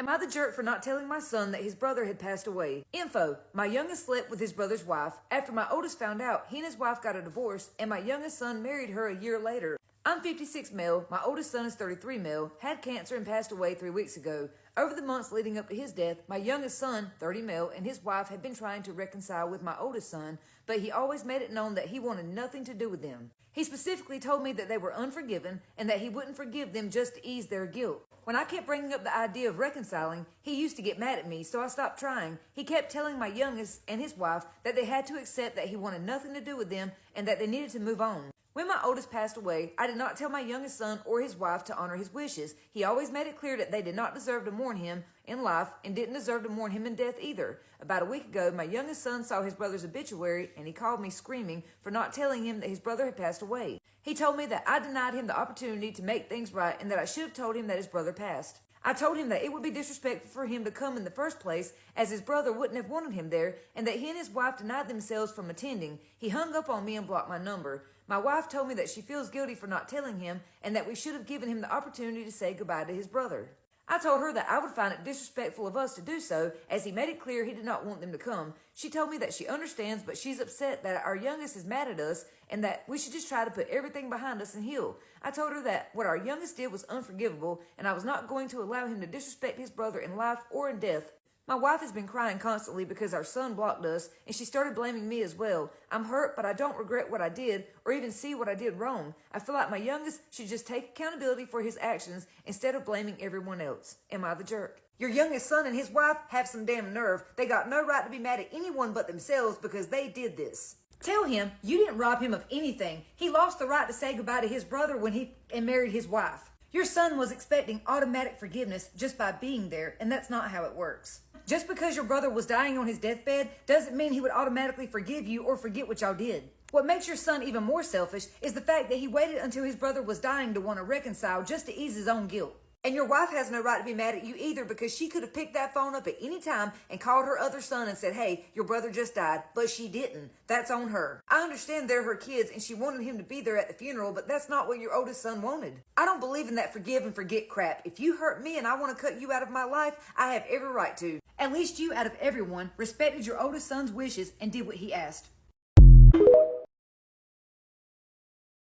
Am I the jerk for not telling my son that his brother had passed away? Info: my youngest slept with his brother's wife. After my oldest found out, he and his wife got a divorce, and my youngest son married her a year later. I'm 56 male, my oldest son is 33 male, had cancer and passed away 3 weeks ago. Over the months leading up to his death, my youngest son, 30 male, and his wife had been trying to reconcile with my oldest son, but he always made it known that he wanted nothing to do with them. He specifically told me that they were unforgiven and that he wouldn't forgive them just to ease their guilt. When I kept bringing up the idea of reconciling, he used to get mad at me, so I stopped trying. He kept telling my youngest and his wife that they had to accept that he wanted nothing to do with them and that they needed to move on. When my oldest passed away, I did not tell my youngest son or his wife to honor his wishes. He always made it clear that they did not deserve to mourn him in life and didn't deserve to mourn him in death either. About a week ago, my youngest son saw his brother's obituary and he called me screaming for not telling him that his brother had passed away. He told me that I denied him the opportunity to make things right and that I should have told him that his brother passed. I told him that it would be disrespectful for him to come in the first place, as his brother wouldn't have wanted him there, and that he and his wife denied themselves from attending. He hung up on me and blocked my number. My wife told me that she feels guilty for not telling him, and that we should have given him the opportunity to say goodbye to his brother. I told her that I would find it disrespectful of us to do so, as he made it clear he did not want them to come. She told me that she understands, but she's upset that our youngest is mad at us and that we should just try to put everything behind us and heal. I told her that what our youngest did was unforgivable, and I was not going to allow him to disrespect his brother in life or in death. My wife has been crying constantly because our son blocked us, and she started blaming me as well. I'm hurt, but I don't regret what I did or even see what I did wrong. I feel like my youngest should just take accountability for his actions instead of blaming everyone else. Am I the jerk? Your youngest son and his wife have some damn nerve. They got no right to be mad at anyone but themselves because they did this. Tell him you didn't rob him of anything. He lost the right to say goodbye to his brother when he married his wife. Your son was expecting automatic forgiveness just by being there, and that's not how it works. Just because your brother was dying on his deathbed doesn't mean he would automatically forgive you or forget what y'all did. What makes your son even more selfish is the fact that he waited until his brother was dying to want to reconcile just to ease his own guilt. And your wife has no right to be mad at you either, because she could have picked that phone up at any time and called her other son and said, hey, your brother just died, but she didn't. That's on her. I understand they're her kids and she wanted him to be there at the funeral, but that's not what your oldest son wanted. I don't believe in that forgive and forget crap. If you hurt me and I want to cut you out of my life, I have every right to. At least you, out of everyone, respected your oldest son's wishes and did what he asked.